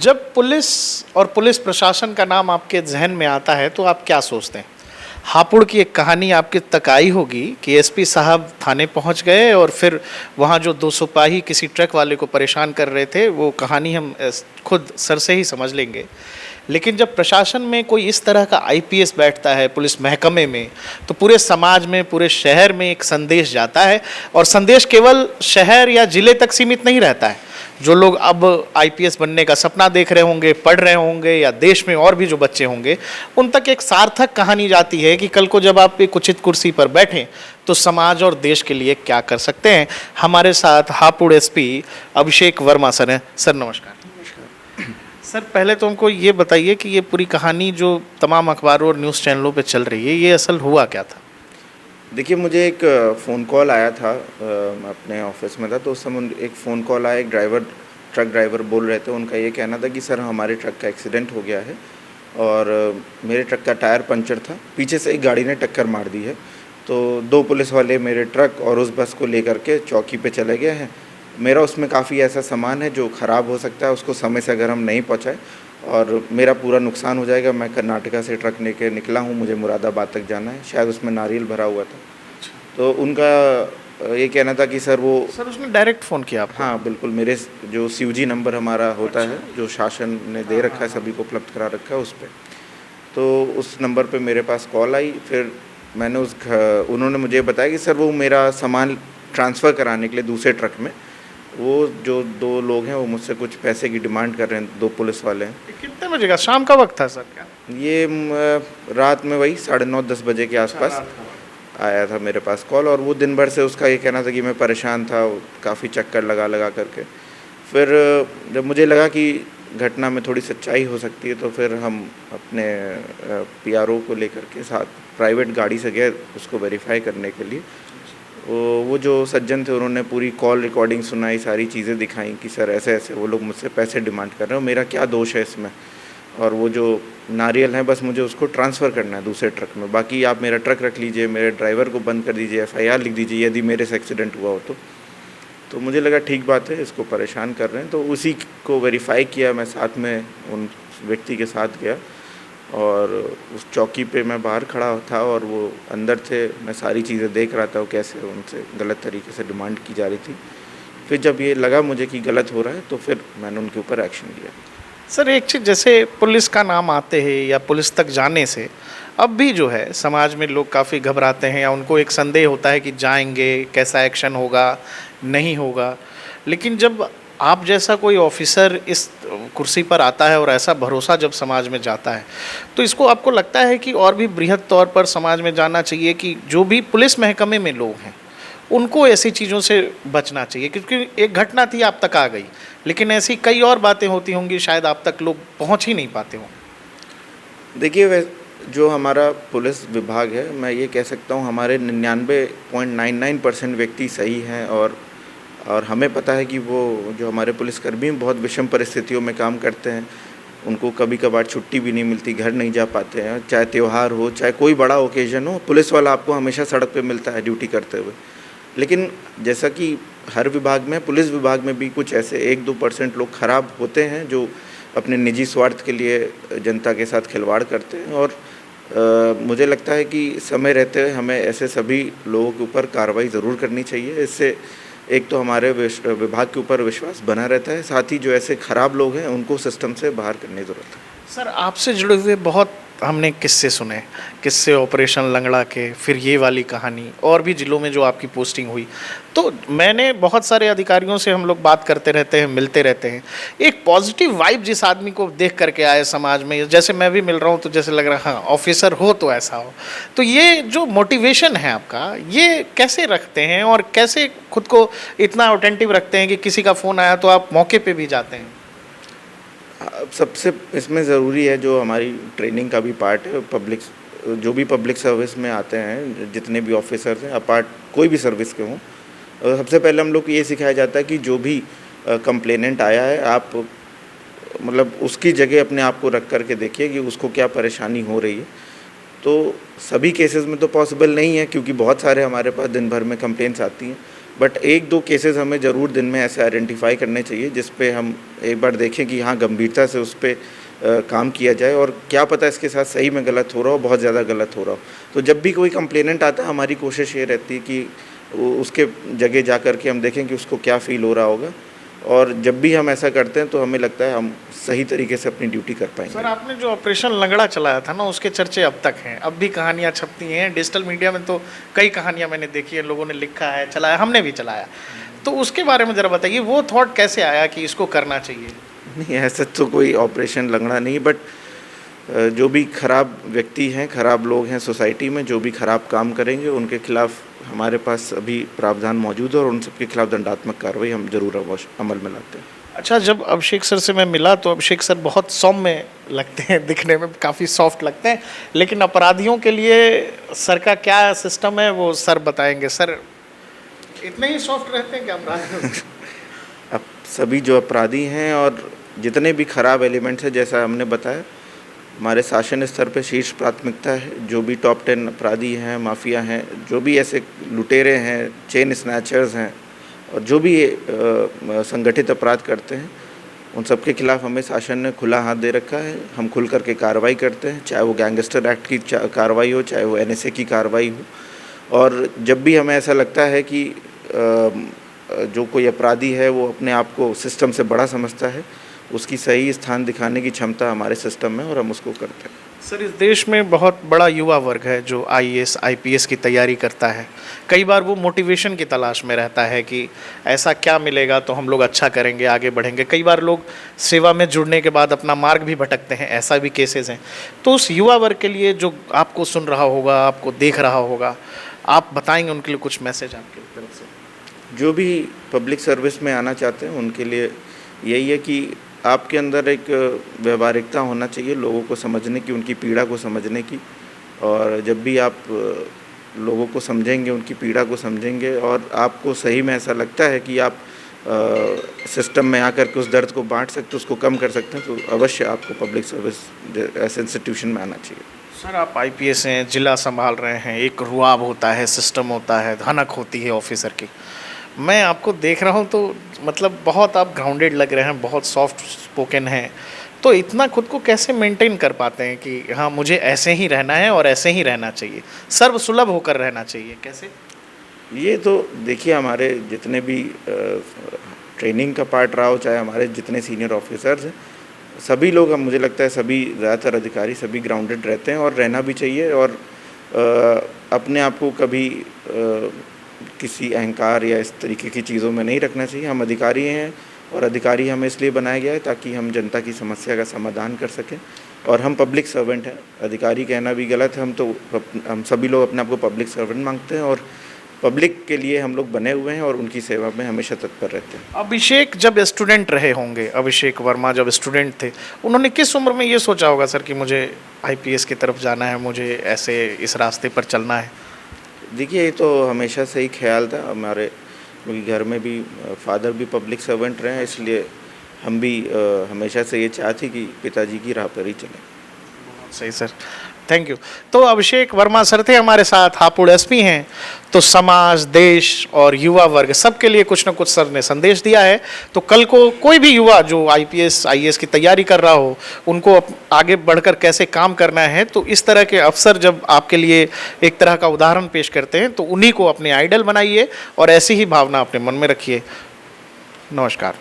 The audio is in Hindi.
जब पुलिस और पुलिस प्रशासन का नाम आपके जहन में आता है तो आप क्या सोचते हैं? हापुड़ की एक कहानी आपके तक आई होगी कि एसपी साहब थाने पहुंच गए और फिर वहां जो दो सिपाही किसी ट्रक वाले को परेशान कर रहे थे, वो कहानी हम खुद सर से ही समझ लेंगे। लेकिन जब प्रशासन में कोई इस तरह का आईपीएस बैठता है पुलिस महकमे में, तो पूरे समाज में, पूरे शहर में एक संदेश जाता है। और संदेश केवल शहर या जिले तक सीमित नहीं रहता है। जो लोग अब आईपीएस बनने का सपना देख रहे होंगे, पढ़ रहे होंगे, या देश में और भी जो बच्चे होंगे, उन तक एक सार्थक कहानी जाती है कि कल को जब आप एक उचित कुर्सी पर बैठें तो समाज और देश के लिए क्या कर सकते हैं। हमारे साथ हापुड़ एसपी अभिषेक वर्मा सर हैं। सर नमस्कार। सर पहले तो हमको ये बताइए कि ये पूरी कहानी जो तमाम अखबारों और न्यूज़ चैनलों पे चल रही है, ये असल हुआ क्या था? देखिए, मुझे एक फ़ोन कॉल आया था, अपने ऑफिस में था तो उस समय एक फ़ोन कॉल आया। एक ट्रक ड्राइवर बोल रहे थे, उनका ये कहना था कि सर हमारे ट्रक का एक्सीडेंट हो गया है और मेरे ट्रक का टायर पंचर था, पीछे से एक गाड़ी ने टक्कर मार दी है। तो 2 पुलिस वाले मेरे ट्रक और उस बस को लेकर के चौकी पे चले गए हैं। मेरा उसमें काफ़ी ऐसा सामान है जो ख़राब हो सकता है, उसको समय से अगर हम नहीं पहुँचाए और मेरा पूरा नुकसान हो जाएगा। मैं कर्नाटका से ट्रक लेके निकला हूँ, मुझे मुरादाबाद तक जाना है, शायद उसमें नारियल भरा हुआ था। तो उनका ये कहना था कि सर उसने डायरेक्ट फ़ोन किया आपको? हाँ बिल्कुल, मेरे जो सीयूजी नंबर हमारा होता है, जो शासन ने दे रखा है, सभी को उपलब्ध करा रखा है, उस पर तो उस नंबर पे मेरे पास कॉल आई। फिर मैंने उन्होंने मुझे बताया कि सर वो मेरा सामान ट्रांसफ़र कराने के लिए दूसरे ट्रक में, वो जो 2 लोग हैं वो मुझसे कुछ पैसे की डिमांड कर रहे हैं, 2 पुलिस वाले हैं। कितने बजे का, शाम का वक्त था सर क्या? ये रात में वही 9:30-10 बजे के आसपास आया था मेरे पास कॉल। और वो दिन भर से उसका ये कहना था कि मैं परेशान था, काफ़ी चक्कर लगा करके। फिर जब मुझे लगा कि घटना में थोड़ी सच्चाई हो सकती है, तो फिर हम अपने पीआरओ को लेकर के साथ प्राइवेट गाड़ी से गए उसको वेरीफाई करने के लिए। वो जो सज्जन थे, उन्होंने पूरी कॉल रिकॉर्डिंग सुनाई, सारी चीज़ें दिखाई कि सर ऐसे ऐसे वो लोग मुझसे पैसे डिमांड कर रहे हो, मेरा क्या दोष है इसमें, और वो जो नारियल है बस मुझे उसको ट्रांसफ़र करना है दूसरे ट्रक में, बाकी आप मेरा ट्रक रख लीजिए, मेरे ड्राइवर को बंद कर दीजिए, एफआईआर लिख दीजिए यदि मेरे से एक्सीडेंट हुआ हो तो मुझे लगा ठीक बात है, इसको परेशान कर रहे हैं। तो उसी को वेरीफाई किया, मैं साथ में उन व्यक्ति के साथ गया और उस चौकी पे मैं बाहर खड़ा था और वो अंदर थे। मैं सारी चीज़ें देख रहा था, वो कैसे उनसे गलत तरीके से डिमांड की जा रही थी। फिर जब ये लगा मुझे कि गलत हो रहा है, तो फिर मैंने उनके ऊपर एक्शन लिया। सर एक चीज़, जैसे पुलिस का नाम आते हैं या पुलिस तक जाने से अब भी जो है समाज में लोग काफ़ी घबराते हैं, या उनको एक संदेह होता है कि जाएंगे कैसा एक्शन होगा, नहीं होगा। लेकिन जब आप जैसा कोई ऑफिसर इस कुर्सी पर आता है और ऐसा भरोसा जब समाज में जाता है, तो इसको आपको लगता है कि और भी बृहद तौर पर समाज में जाना चाहिए कि जो भी पुलिस महकमे में लोग हैं उनको ऐसी चीज़ों से बचना चाहिए? क्योंकि एक घटना थी, आप तक आ गई, लेकिन ऐसी कई और बातें होती होंगी, शायद आप तक लोग पहुंच ही नहीं पाते हों। देखिए, जो हमारा पुलिस विभाग है, मैं ये कह सकता हूँ हमारे 99.99% व्यक्ति सही हैं और हमें पता है कि वो जो हमारे पुलिसकर्मी बहुत विषम परिस्थितियों में काम करते हैं, उनको कभी कभार छुट्टी भी नहीं मिलती, घर नहीं जा पाते हैं, चाहे त्यौहार हो, चाहे कोई बड़ा ओकेजन हो, पुलिस वाला आपको हमेशा सड़क पे मिलता है ड्यूटी करते हुए। लेकिन जैसा कि हर विभाग में, पुलिस विभाग में भी कुछ ऐसे 1-2% लोग खराब होते हैं जो अपने निजी स्वार्थ के लिए जनता के साथ खिलवाड़ करते हैं। और मुझे लगता है कि समय रहते हुए हमें ऐसे सभी लोगों के ऊपर कार्रवाई ज़रूर करनी चाहिए। इससे एक तो हमारे विभाग के ऊपर विश्वास बना रहता है, साथ ही जो ऐसे ख़राब लोग हैं उनको सिस्टम से बाहर करने की ज़रूरत है। सर आपसे जुड़े हुए बहुत हमने किस्से सुने, किस्से ऑपरेशन लंगड़ा के, फिर ये वाली कहानी, और भी ज़िलों में जो आपकी पोस्टिंग हुई। तो मैंने बहुत सारे अधिकारियों से, हम लोग बात करते रहते हैं, मिलते रहते हैं, एक पॉजिटिव वाइब जिस आदमी को देख करके आए समाज में, जैसे मैं भी मिल रहा हूँ तो जैसे लग रहा है हाँ ऑफिसर हो तो ऐसा हो। तो ये जो मोटिवेशन है आपका, ये कैसे रखते हैं और कैसे खुद को इतना अटेंटिव रखते हैं कि किसी का फ़ोन आया तो आप मौके पर भी जाते हैं? सबसे इसमें ज़रूरी है, जो हमारी ट्रेनिंग का भी पार्ट है, जो भी पब्लिक सर्विस में आते हैं, जितने भी ऑफिसर्स हैं, अपार्ट कोई भी सर्विस के हों, सबसे पहले हम लोग को ये सिखाया जाता है कि जो भी कंप्लेनेंट आया है, आप मतलब उसकी जगह अपने आप को रख कर के देखिए कि उसको क्या परेशानी हो रही है। तो सभी केसेस में तो पॉसिबल नहीं है, क्योंकि बहुत सारे हमारे पास दिन भर में कंप्लेंट्स आती हैं, बट 1-2 केसेस हमें ज़रूर दिन में ऐसे आइडेंटिफाई करने चाहिए जिस पे हम एक बार देखें कि हाँ गंभीरता से उस पे काम किया जाए, और क्या पता इसके साथ सही में गलत हो रहा हो, बहुत ज़्यादा गलत हो रहा हो। तो जब भी कोई कंप्लेनेंट आता है हमारी कोशिश ये रहती है कि उसके जगह जा कर के हम देखें कि उसको क्या फ़ील हो रहा होगा, और जब भी हम ऐसा करते हैं तो हमें लगता है हम सही तरीके से अपनी ड्यूटी कर पाएंगे। सर आपने जो ऑपरेशन लंगड़ा चलाया था ना, उसके चर्चे अब तक हैं, अब भी कहानियाँ छपती हैं डिजिटल मीडिया में, तो कई कहानियाँ मैंने देखी है, लोगों ने लिखा है, चलाया, हमने भी चलाया। तो उसके बारे में ज़रा बताइए, वो थॉट कैसे आया कि इसको करना चाहिए? नहीं, ऐसा तो कोई ऑपरेशन लंगड़ा नहीं, बट जो भी खराब व्यक्ति हैं, खराब लोग हैं सोसाइटी में, जो भी खराब काम करेंगे उनके खिलाफ हमारे पास अभी प्रावधान मौजूद है, और उन सबके खिलाफ दंडात्मक कार्रवाई हम जरूर अमल में लाते हैं। अच्छा, जब अभिषेक सर से मैं मिला तो अभिषेक सर बहुत सौम्य लगते हैं, दिखने में काफ़ी सॉफ्ट लगते हैं, लेकिन अपराधियों के लिए सर का क्या सिस्टम है वो सर बताएंगे। सर इतने ही सॉफ्ट रहते हैं क्या अपराधियों से? अब सभी जो अपराधी हैं और जितने भी खराब एलिमेंट्स हैं, जैसा हमने बताया, हमारे शासन स्तर पे शीर्ष प्राथमिकता है। जो भी टॉप 10 अपराधी हैं, माफिया हैं, जो भी ऐसे लुटेरे हैं, चेन स्नैचर्स हैं, और जो भी संगठित अपराध करते हैं, उन सब के खिलाफ हमें शासन ने खुला हाथ दे रखा है। हम खुल करके कार्रवाई करते हैं, चाहे वो गैंगस्टर एक्ट की कार्रवाई हो, चाहे वो NSA की कार्रवाई हो। और जब भी हमें ऐसा लगता है कि जो कोई अपराधी है वो अपने आप को सिस्टम से बड़ा समझता है, उसकी सही स्थान दिखाने की क्षमता हमारे सिस्टम में, और हम उसको करते हैं। सर, इस देश में बहुत बड़ा युवा वर्ग है जो IAS IPS की तैयारी करता है। कई बार वो मोटिवेशन की तलाश में रहता है कि ऐसा क्या मिलेगा तो हम लोग अच्छा करेंगे, आगे बढ़ेंगे। कई बार लोग सेवा में जुड़ने के बाद अपना मार्ग भी भटकते हैं, ऐसा भी केसेस हैं। तो उस युवा वर्ग के लिए जो आपको सुन रहा होगा, आपको देख रहा होगा, आप बताएंगे उनके लिए कुछ मैसेज आपकी तरफ से? जो भी पब्लिक सर्विस में आना चाहते हैं उनके लिए यही है कि आपके अंदर एक व्यवहारिकता होना चाहिए, लोगों को समझने की, उनकी पीड़ा को समझने की। और जब भी आप लोगों को समझेंगे, उनकी पीड़ा को समझेंगे, और आपको सही में ऐसा लगता है कि आप सिस्टम में आकर के उस दर्द को बांट सकते, उसको कम कर सकते हैं, तो अवश्य आपको पब्लिक सर्विस ऐसे इंस्टीट्यूशन में आना चाहिए। सर, आप IPS हैं, जिला संभाल रहे हैं, एक रुआब होता है, सिस्टम होता है, धनक होती है ऑफिसर की। मैं आपको देख रहा हूँ तो मतलब बहुत आप ग्राउंडेड लग रहे हैं, बहुत सॉफ्ट स्पोकन हैं। तो इतना खुद को कैसे मेंटेन कर पाते हैं कि हाँ मुझे ऐसे ही रहना है और ऐसे ही रहना चाहिए, सर्वसुलभ होकर रहना चाहिए, कैसे? ये तो देखिए, हमारे जितने भी ट्रेनिंग का पार्ट रहा हो, चाहे हमारे जितने सीनियर ऑफिसर्स हैं, सभी लोग, मुझे लगता है सभी ज़्यादातर अधिकारी सभी ग्राउंडेड रहते हैं, और रहना भी चाहिए। और अपने आप को कभी किसी अहंकार या इस तरीके की चीज़ों में नहीं रखना चाहिए। हम अधिकारी हैं, और अधिकारी हमें इसलिए बनाया गया है ताकि हम जनता की समस्या का समाधान कर सकें, और हम पब्लिक सर्वेंट हैं। अधिकारी कहना भी गलत है, हम सभी लोग अपने आप को पब्लिक सर्वेंट मांगते हैं, और पब्लिक के लिए हम लोग बने हुए हैं, और उनकी सेवा में हमेशा तत्पर रहते हैं। अभिषेक जब स्टूडेंट रहे होंगे, अभिषेक वर्मा जब स्टूडेंट थे, उन्होंने किस उम्र में ये सोचा होगा सर कि मुझे IPS की तरफ जाना है, मुझे ऐसे इस रास्ते पर चलना है? देखिए, ये तो हमेशा से ही ख्याल था हमारे, क्योंकि घर में भी फादर भी पब्लिक सर्वेंट रहे हैं, इसलिए हम भी हमेशा से ये चाहते कि पिताजी की राह पर ही चलें। सही सर, थैंक यू। तो अभिषेक वर्मा सर थे हमारे साथ, हापुड़ SP हैं। तो समाज, देश और युवा वर्ग सबके लिए कुछ ना कुछ सर ने संदेश दिया है। तो कल को कोई भी युवा जो IPS IAS की तैयारी कर रहा हो, उनको आगे बढ़कर कैसे काम करना है, तो इस तरह के अफसर जब आपके लिए एक तरह का उदाहरण पेश करते हैं तो उन्हीं को अपने आइडल बनाइए और ऐसी ही भावना अपने मन में रखिए। नमस्कार।